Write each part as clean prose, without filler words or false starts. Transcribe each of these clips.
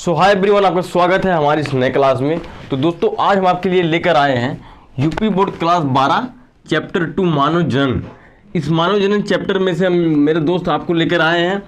सो hi everyone, आपका स्वागत है हमारी इस नए क्लास में। तो दोस्तों आज हम आपके लिए लेकर आए हैं यूपी बोर्ड क्लास 12 चैप्टर 2 मानव जनन। इस मानव जनन चैप्टर में से हम मेरे दोस्त आपको लेकर आए हैं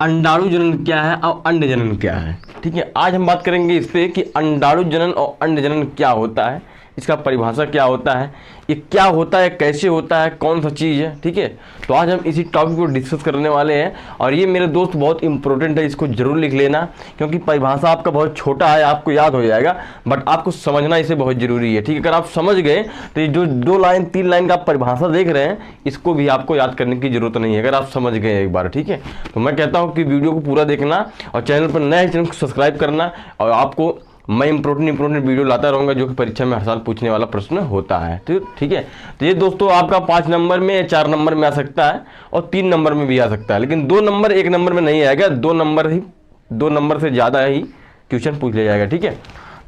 अंडाणु जनन क्या है और अंड जनन क्या है। ठीक है, आज हम बात करेंगे इस पे कि अंडाणु जनन और अंड जनन क्या होता है, इसका परिभाषा क्या होता है, ये क्या होता है, कैसे होता है, कौन सा चीज़ है। ठीक है, तो आज हम इसी टॉपिक को डिस्कस करने वाले हैं और ये मेरे दोस्त बहुत इंपॉर्टेंट है, इसको जरूर लिख लेना क्योंकि परिभाषा आपका बहुत छोटा है, आपको याद हो जाएगा बट आपको समझना इसे बहुत ज़रूरी है। ठीक है, अगर आप समझ गए तो ये जो 2 लाइन 3 लाइन का परिभाषा देख रहे हैं इसको भी आपको याद करने की जरूरत नहीं है अगर आप समझ गए एक बार। ठीक है, तो मैं कहता हूँ कि वीडियो को पूरा देखना और चैनल पर नए चैनल को सब्सक्राइब करना और आपको मैं इंपॉर्टेंट वीडियो लाता रहूँगा जो कि परीक्षा में हर साल पूछने वाला प्रश्न होता है। ठीक है, तो ये दोस्तों आपका 5 नंबर में या 4 नंबर में आ सकता है और 3 नंबर में भी आ सकता है, लेकिन 2 नंबर 1 नंबर में नहीं आएगा, 2 नंबर से ज़्यादा ही क्वेश्चन पूछ लिया जाएगा। ठीक है,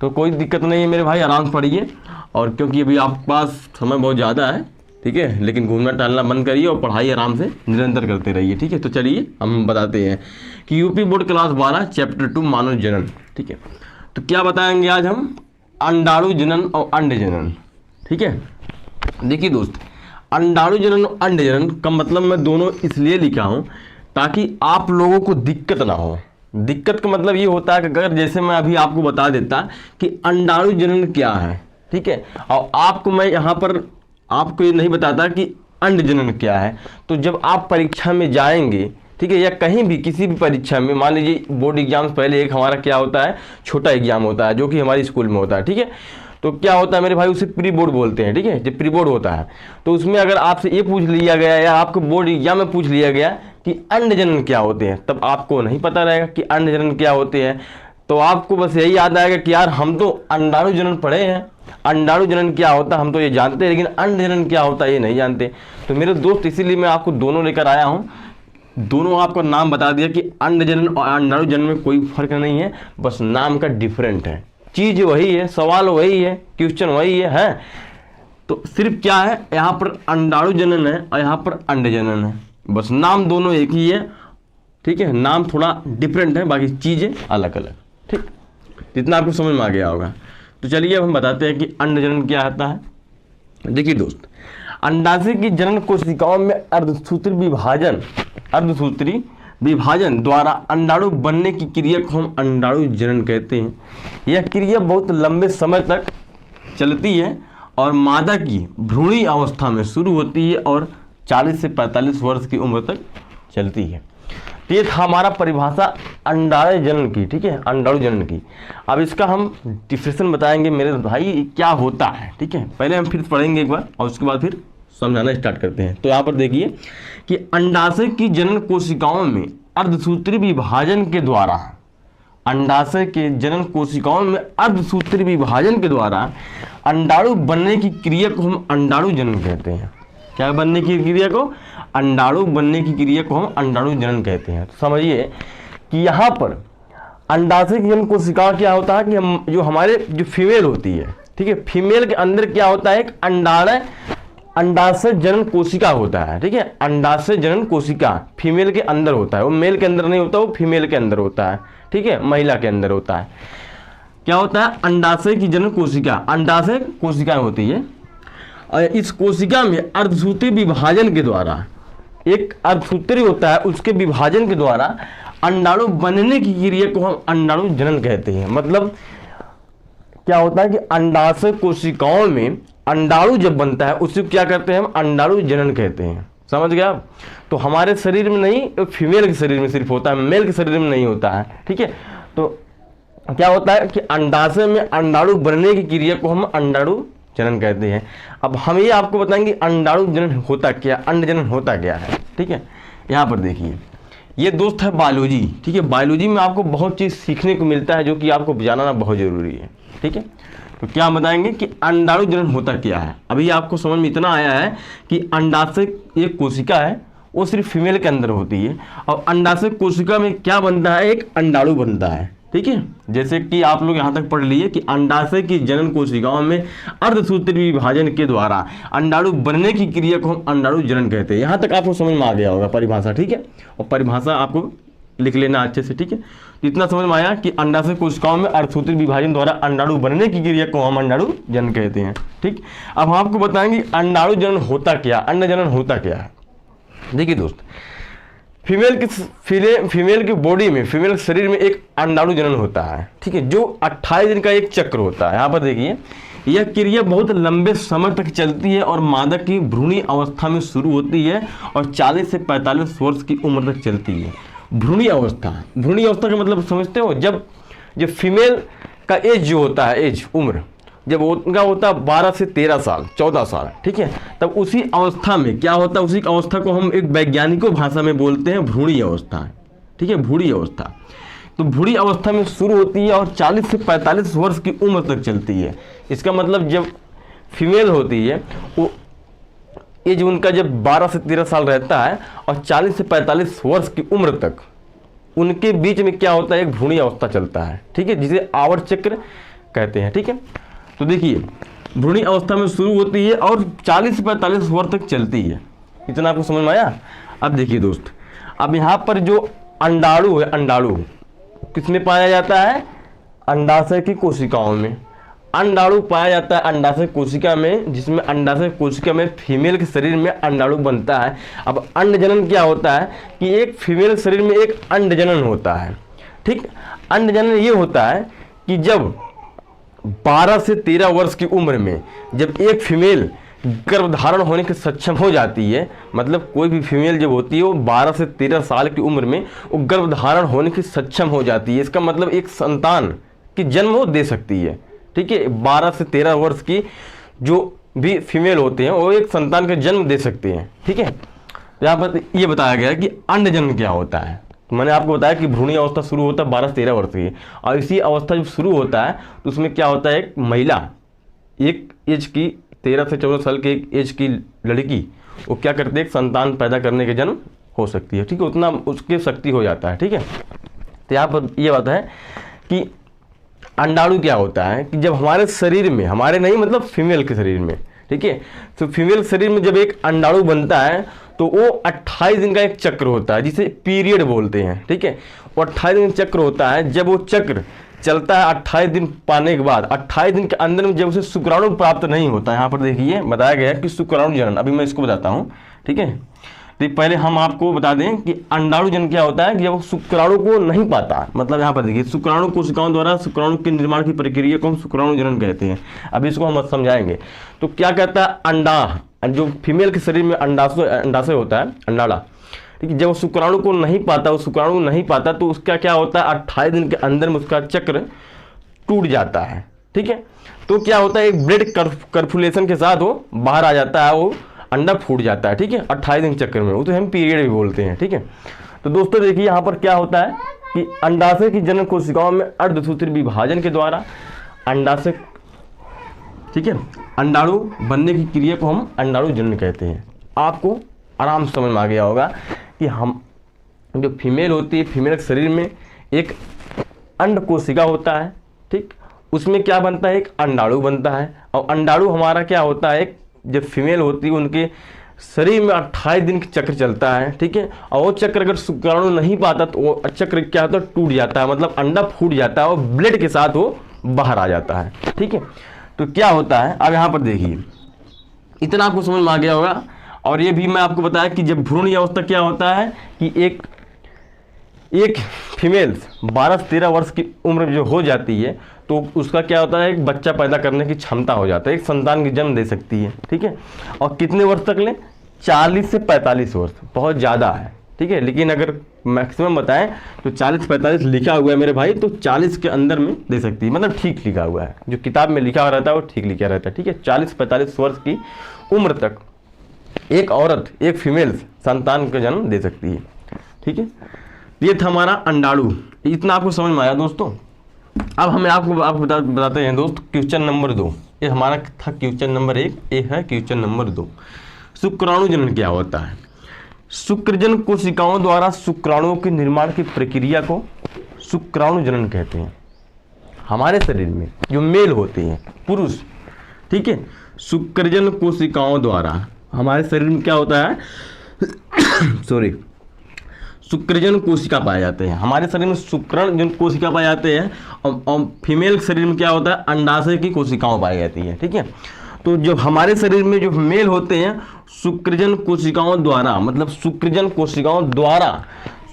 तो कोई दिक्कत नहीं है मेरे भाई, आराम से पढ़िए और क्योंकि अभी आपके पास समय बहुत ज़्यादा है। ठीक है, लेकिन घूमना टहलना बंद करिए और पढ़ाई आराम से निरंतर करते रहिए। ठीक है, तो चलिए हम बताते हैं कि यूपी बोर्ड क्लास 12 चैप्टर 2 मानव जनन। ठीक है, तो क्या बताएंगे आज हम अंडाणु जनन और अंड जनन। ठीक है, देखिए दोस्त, अंडाणु जनन और अंड जनन का मतलब मैं दोनों इसलिए लिखा हूँ ताकि आप लोगों को दिक्कत ना हो। दिक्कत का मतलब ये होता है कि अगर जैसे मैं अभी आपको बता देता कि अंडाणु जनन क्या है, ठीक है, और आपको मैं यहाँ पर आपको ये नहीं बताता कि अंड जनन क्या है, तो जब आप परीक्षा में जाएंगे, ठीक है, या कहीं भी किसी भी परीक्षा में, मान लीजिए बोर्ड एग्जाम से पहले एक हमारा क्या होता है, छोटा एग्जाम होता है जो कि हमारी स्कूल में होता है। ठीक है, तो क्या होता है मेरे भाई, उसे प्री बोर्ड बोलते हैं। ठीक है, जब प्री बोर्ड होता है तो उसमें अगर आपसे ये पूछ लिया गया या आपको बोर्ड एग्जाम में पूछ लिया गया कि अंड जनन क्या होते हैं, तब आपको नहीं पता रहेगा कि अंड जनन क्या होते हैं, तो आपको बस यही याद आएगा कि यार हम तो अंडाणु जनन पढ़े हैं, अंडाणु जनन क्या होता है हम तो ये जानते हैं, लेकिन अंड जनन क्या होता है ये नहीं जानते। तो मेरे दोस्त इसीलिए मैं आपको दोनों लेकर आया हूँ, दोनों आपका नाम बता दिया कि अंड जनन और अंडाणु जनन में कोई फर्क नहीं है, बस नाम का डिफरेंट है, चीज़ वही है, सवाल वही है, क्वेश्चन वही है। तो सिर्फ क्या है, यहाँ पर अंडाणु जनन है और यहाँ पर अंड जनन है, बस नाम दोनों एक ही है। ठीक है, नाम थोड़ा डिफरेंट है, बाकी चीज़ें अलग अलग। ठीक, जितना आपको समझ में आ गया होगा। तो चलिए अब हम बताते हैं कि अंड जनन क्या आता है। देखिए दोस्त, अंडाशय की जनन कोशिकाओं में अर्धसूत्री विभाजन द्वारा अंडाणु बनने की क्रिया को हम अंडाणु जनन कहते हैं। यह क्रिया बहुत लंबे समय तक चलती है और मादा की भ्रूणी अवस्था में शुरू होती है और 40 से 45 वर्ष की उम्र तक चलती है। तो ये था हमारा परिभाषा अंडाणु जनन की। ठीक है, अंडाणु जनन की। अब इसका हम डिफिनेशन बताएंगे मेरे भाई क्या होता है। ठीक है, पहले हम फिर पढ़ेंगे एक बार और उसके बाद फिर समझाना स्टार्ट करते हैं। तो यहाँ पर देखिए कि अंडाशय की जनन कोशिकाओं में अर्धसूत्री विभाजन के द्वारा, अंडाशय के जनन कोशिकाओं में अर्धसूत्री विभाजन के द्वारा अंडाणु बनने की क्रिया को हम अंडाणु जनन कहते हैं। क्या बनने की क्रिया को? अंडाणु बनने की क्रिया को हम अंडाणु जनन कहते हैं। तो समझिए कि यहाँ पर अंडाशय की जनन कोशिका क्या होता है कि हम जो हमारे जो फीमेल होती है, ठीक है, फीमेल के अंदर क्या होता है, एक अंडाशय जनन कोशिका होता है। ठीक है, अंडाशय जनन कोशिका फीमेल के अंदर होता है, वो मेल के अंदर नहीं होता, वो फीमेल के अंदर होता है। ठीक है, महिला के अंदर होता है। क्या होता है, अंडाशय की जनन कोशिका, अंडाशय कोशिका होती है और इस कोशिका में अर्धसूत्री विभाजन के द्वारा, एक अर्धसूत्री होता है, उसके विभाजन के द्वारा अंडाणु बनने की क्रिया को हम अंडाणु जनन कहते हैं। मतलब क्या होता है कि अंडाशय कोशिकाओं में अंडाणु जब बनता है उसे क्या करते हैं हम, अंडाणु जनन कहते हैं। समझ गया आप? तो हमारे शरीर में नहीं, फीमेल के शरीर में सिर्फ होता है, मेल के शरीर में नहीं होता है। ठीक है, तो क्या होता है कि अंडाशय में अंडाणु बनने की क्रिया को हम अंडाणु जनन कहते हैं। अब हम ये आपको बताएंगे अंडाणु जनन होता क्या, अंड जनन होता क्या है। ठीक है, यहाँ पर देखिए, ये दोस्त है बायोलॉजी। ठीक है, बायोलॉजी में आपको बहुत चीज़ सीखने को मिलता है जो कि आपको जानना बहुत ज़रूरी है। ठीक है, तो क्या बताएंगे कि अंडाणु जनन होता क्या है। अभी आपको समझ में इतना आया है कि अंडाशय एक कोशिका है, वो सिर्फ फीमेल के अंदर होती है और अंडाशय कोशिका में क्या बनता है, एक अंडाणु बनता है। ठीक है, जैसे कि आप लोग यहाँ तक पढ़ लिए कि अंडाशय की जनन कोशिकाओं में अर्धसूत्री विभाजन के द्वारा अंडाणु बनने की क्रिया को हम अंडाणु जनन कहते हैं। यहाँ तक आपको समझ में आ गया होगा परिभाषा। ठीक है, और परिभाषा आपको लिख लेना अच्छे से, ठीक है। तो इतना समझ में आया कि अंडाशय कोशिकाओं में अर्धसूत्री विभाजन द्वारा अंडाणु बनने की क्रिया को हम अंडाणु जनन कहते हैं, ठीक। अब हम आपको बताएंगे अंडाणु जनन होता क्या, अंड जनन होता क्या है। देखिए दोस्त, फीमेल की बॉडी में, फीमेल के शरीर में एक अंडाणु जनन होता है, ठीक है, जो 28 दिन का एक चक्र होता है। यहाँ पर देखिए, यह क्रिया बहुत लंबे समय तक चलती है और मादा की भ्रूणी अवस्था में शुरू होती है और 40 से 45 वर्ष की उम्र तक चलती है। भ्रूणी अवस्था का मतलब समझते हो, जब फीमेल का एज जो होता है, एज उम्र जब उनका होता है 12 से 13 साल 14 साल, ठीक है, तब उसी अवस्था में क्या होता है, उसी अवस्था को हम एक वैज्ञानिकों भाषा में बोलते हैं भ्रूणी अवस्था, ठीक है, भ्रूणी अवस्था। तो भ्रूणी अवस्था में शुरू होती है और 40 से 45 वर्ष की उम्र तक चलती है। इसका मतलब जब फीमेल होती है वो एज उनका जब 12 से 13 साल रहता है और 40 से 45 वर्ष की उम्र तक उनके बीच में क्या होता है, एक भ्रूणी अवस्था चलता है, ठीक है, जिसे आवर्त चक्र कहते हैं, ठीक है। तो देखिए, भ्रूणी अवस्था में शुरू होती है और 40 से 45 वर्ष तक चलती है। इतना आपको समझ में आया। अब देखिए दोस्त, अब यहाँ पर जो अंडाणु है, अंडाणु किसमें पाया जाता है, अंडाशय की कोशिकाओं में। अंडाणु पाया जाता है अंडाशय कोशिका में, जिसमें अंडाशय कोशिका में फीमेल के शरीर में अंडाणु बनता है। अब अंड जनन क्या होता है कि एक फीमेल शरीर में एक अंड जनन होता है, ठीक। अंड जनन ये होता है कि जब 12 से 13 वर्ष की उम्र में जब एक फीमेल गर्भधारण होने के सक्षम हो जाती है, मतलब कोई भी फीमेल जब होती है वो 12 से 13 साल की उम्र में वो गर्भधारण होने की सक्षम हो जाती है। इसका मतलब एक संतान की जन्म वो दे सकती है, ठीक है। 12 से 13 वर्ष की जो भी फीमेल होते हैं वो एक संतान का जन्म दे सकते हैं, ठीक है। तो यहाँ पर ये बताया गया है कि अंड जनन क्या होता है। तो मैंने आपको बताया कि भ्रूणी अवस्था शुरू होता है 12 से 13 वर्ष की, और इसी अवस्था जब शुरू होता है तो उसमें क्या होता है, एक महिला, एक एज की 13 से 14 साल की एक एज की लड़की वो क्या करती है, एक संतान पैदा करने के जन्म हो सकती है, ठीक है, उतना उसकी शक्ति हो जाता है, ठीक है। तो यहाँ पर ये बात है कि अंडाणु क्या होता है कि जब हमारे शरीर में, हमारे नहीं मतलब फीमेल के शरीर में, ठीक है, तो फीमेल शरीर में जब एक अंडाणु बनता है तो वो 28 दिन का एक चक्र होता है जिसे पीरियड बोलते हैं, ठीक है। वो 28 दिन चक्र होता है। जब वो चक्र चलता है 28 दिन पाने के बाद, 28 दिन के अंदर में जब उसे शुक्राणु प्राप्त नहीं होता, यहाँ पर देखिए बताया गया है कि शुक्राणु जनन, अभी मैं इसको बताता हूँ, ठीक है। तो पहले हम आपको बता दें कि अंडाणु जनन क्या होता है कि जब वो शुक्राणु को नहीं पाता, मतलब यहाँ पर देखिए शुक्राणु कोशिकाओं द्वारा शुक्राणु के निर्माण की प्रक्रिया को हम शुक्राणु जनन कहते हैं। अभी इसको हम समझाएंगे। तो क्या कहता है, अंडा जो फीमेल के शरीर में अंडाशय होता है, अंडाणा, ठीक है, जब वो शुक्राणु को नहीं पाता, वो शुक्राणु नहीं पाता तो उसका क्या होता है, 28 दिन के अंदर में उसका चक्र टूट जाता है, ठीक है। तो क्या होता है, एक ब्लड कर्फुलेशन के साथ वो बाहर आ जाता है, वो अंडा फूट जाता है, ठीक है, 28 दिन चक्कर में, वो तो हम पीरियड भी बोलते हैं, ठीक है। तो दोस्तों देखिए यहाँ पर क्या होता है कि अंडाशय की जनन कोशिकाओं में अर्धसूत्री विभाजन के द्वारा अंडाशय, ठीक है, अंडाणु बनने की क्रिया को हम अंडाणु जनन कहते हैं। आपको आराम से समझ में आ गया होगा कि हम जो फीमेल होती है, फीमेल के शरीर में एक अंड कोशिका होता है, ठीक, उसमें क्या बनता है, एक अंडाणु बनता है। और अंडाणु हमारा क्या होता है, एक जब फीमेल होती है उनके शरीर में 28 दिन का चक्र चलता है, ठीक है। और वो चक्र अगर शुक्राणु नहीं पाता तो वो चक्र क्या होता है, टूट जाता है, मतलब अंडा फूट जाता है और ब्लड के साथ वो बाहर आ जाता है, ठीक है। तो क्या होता है, अब यहाँ पर देखिए, इतना आपको समझ में आ गया होगा। और ये भी मैं आपको बताया कि जब भ्रूण अवस्था क्या होता है कि एक फीमेल 12 से 13 वर्ष की उम्र जो हो जाती है तो उसका क्या होता है, एक बच्चा पैदा करने की क्षमता हो जाता है, एक संतान की जन्म दे सकती है, ठीक है। और कितने वर्ष तक ले, 40 से 45 वर्ष, बहुत ज़्यादा है, ठीक है। लेकिन अगर मैक्सिमम बताएं तो 40 से 45 लिखा हुआ है मेरे भाई, तो 40 के अंदर में दे सकती है, मतलब ठीक लिखा हुआ है, जो किताब में लिखा हुआ रहता है वो ठीक लिखा रहता है, ठीक है। 40 से 45 वर्ष की उम्र तक एक औरत, एक फीमेल संतान का जन्म दे सकती है, ठीक है। ये था हमारा अंडाणु। इतना आपको समझ में आया दोस्तों। अब हमें आपको बताते हैं दोस्त क्वेश्चन नंबर 2। ये हमारा था क्वेश्चन नंबर 1, ये है क्वेश्चन नंबर 2। शुक्राणु जनन क्या होता है। शुक्रजन कोशिकाओं द्वारा शुक्राणुओं के निर्माण की प्रक्रिया को शुक्राणु जनन कहते हैं। हमारे शरीर में जो मेल होते हैं, पुरुष, ठीक है, शुक्रजन कोशिकाओं द्वारा हमारे शरीर में क्या होता है सॉरी, शुक्रजन कोशिका पाए जाते हैं। हमारे शरीर में शुक्रजन कोशिका पाए जाते हैं और फीमेल शरीर में क्या होता है, अंडाशय की कोशिकाएं पाई जाती है। ठीक है, तो जो हमारे शरीर में जो मेल होते हैं शुक्रजन कोशिकाओं द्वारा, मतलब शुक्रजन कोशिकाओं द्वारा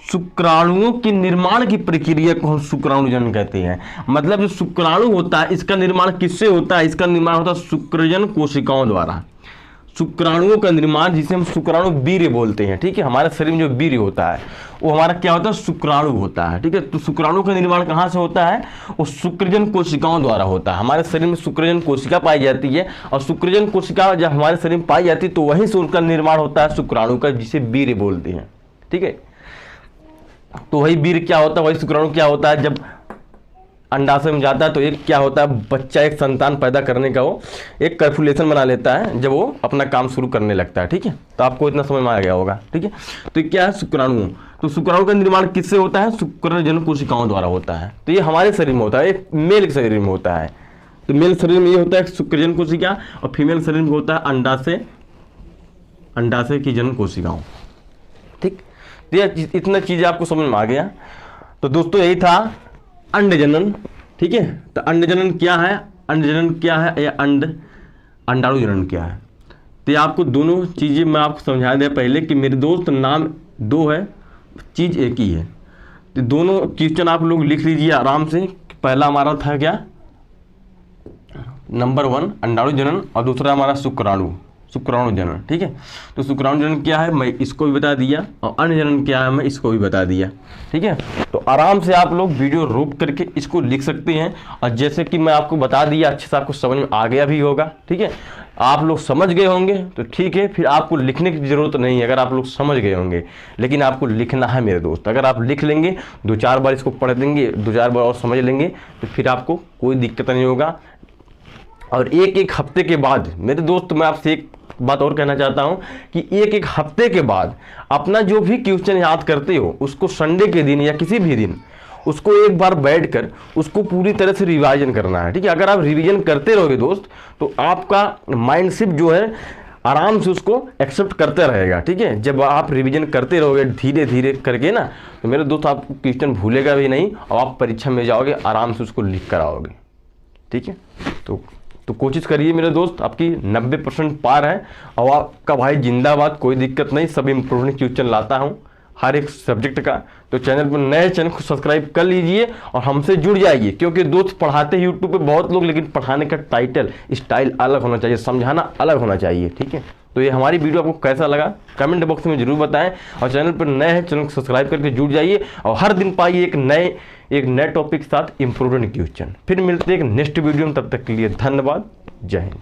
शुक्राणुओं के निर्माण की प्रक्रिया को हम शुक्राणुजन कहते हैं। मतलब जो शुक्राणु होता है इसका निर्माण किससे होता है, इसका निर्माण होता है शुक्रजन कोशिकाओं द्वारा। शुक्राणुओं का निर्माण जिसे हम शुक्राणु वीर्य बोलते हैं। ठीक है, हमारे शरीर में जो वीर्य होता है वो हमारा क्या होता है, शुक्राणु होता है। ठीक है, तो शुक्राणु का निर्माण कहाँ से होता है, वो शुक्रजन कोशिकाओं द्वारा होता है। हमारे शरीर में शुक्रजन कोशिका पाई जाती है और शुक्रजन कोशिका जब हमारे शरीर में पाई जाती है तो वहीं से उनका निर्माण होता है शुक्राणु का, जिसे वीर्य बोलते हैं। ठीक है, तो वही वीर्य क्या होता है, वही शुक्राणु क्या होता है, जब अंडाशय में जाता है तो एक क्या होता है, बच्चा एक संतान पैदा करने का वो एक कैलकुलेशन बना लेता है जब वो अपना काम शुरू करने लगता है। ठीक है, तो आपको इतना समझ में आ गया होगा। ठीक है, तो ये क्या है, शुक्राणु। तो शुक्राणु का निर्माण किससे होता है, शुक्रजन कोशिकाओं द्वारा होता है। तो ये हमारे शरीर में होता है, एक मेल के शरीर में होता है। तो मेल शरीर में ये होता है शुक्रजन कोशिका और फीमेल शरीर में होता है अंडाशय की जन कोशिकाओं। ठीक, तो ये इतना चीज़ आपको समझ में आ गया। तो दोस्तों यही था अंडजनन। ठीक है, तो अंडजनन क्या है, अंडजनन क्या है या अंडाणु जनन क्या है, तो ये आपको दोनों चीज़ें मैं आपको समझा दिया पहले कि मेरे दोस्त नाम दो है, चीज़ एक ही है। तो दोनों क्वेश्चन आप लोग लिख लीजिए आराम से। पहला हमारा था क्या, नंबर 1 अंडाणु जनन और दूसरा हमारा शुक्राणु जनन। ठीक है, तो शुक्राणु जनन क्या है मैं इसको भी बता दिया और अंड जनन क्या है मैं इसको भी बता दिया। ठीक है, तो आराम से आप लोग वीडियो रोक करके इसको लिख सकते हैं और जैसे कि मैं आपको बता दिया अच्छे से आपको समझ में आ गया भी होगा। ठीक है, आप लोग समझ गए होंगे तो ठीक है, फिर आपको लिखने की ज़रूरत नहीं है अगर आप लोग समझ गए होंगे, लेकिन आपको लिखना है मेरे दोस्त। अगर आप लिख लेंगे 2-4 बार इसको पढ़ लेंगे, 2-4 बार और समझ लेंगे तो फिर आपको कोई दिक्कत नहीं होगा। और एक हफ्ते के बाद मेरे दोस्त मैं आपसे एक बात और कहना चाहता हूं कि एक हफ्ते के बाद अपना जो भी क्वेश्चन याद करते हो उसको संडे के दिन या किसी भी दिन उसको एक बार बैठकर उसको पूरी तरह से रिवाइजन करना है। ठीक है, अगर आप रिवीजन करते रहोगे दोस्त तो आपका माइंडशिप जो है आराम से उसको एक्सेप्ट करते रहेगा। ठीक है, जब आप रिवीजन करते रहोगे धीरे धीरे करके ना तो मेरे दोस्त आपको क्वेश्चन भूलेगा भी नहीं और आप परीक्षा में जाओगे आराम से उसको लिख कर आओगे। ठीक है, तो कोशिश करिए मेरे दोस्त, आपकी 90% पार है और आपका भाई जिंदाबाद, कोई दिक्कत नहीं, सब इम्प्रूवमेंट क्वेश्चन लाता हूँ हर एक सब्जेक्ट का। तो चैनल पर नए चैनल को सब्सक्राइब कर लीजिए और हमसे जुड़ जाइए, क्योंकि दोस्त पढ़ाते हैं यूट्यूब पे बहुत लोग, लेकिन पढ़ाने का स्टाइल अलग होना चाहिए, समझाना अलग होना चाहिए। ठीक है, तो ये हमारी वीडियो आपको कैसा लगा कमेंट बॉक्स में जरूर बताएं और चैनल पर नए हैं चैनल को सब्सक्राइब करके जुड़ जाइए और हर दिन पाइए एक नए टॉपिक के साथ इम्प्रूवमेंट क्वेश्चन। फिर मिलते हैं एक नेक्स्ट वीडियो में, तब तक के लिए धन्यवाद, जय हिंद।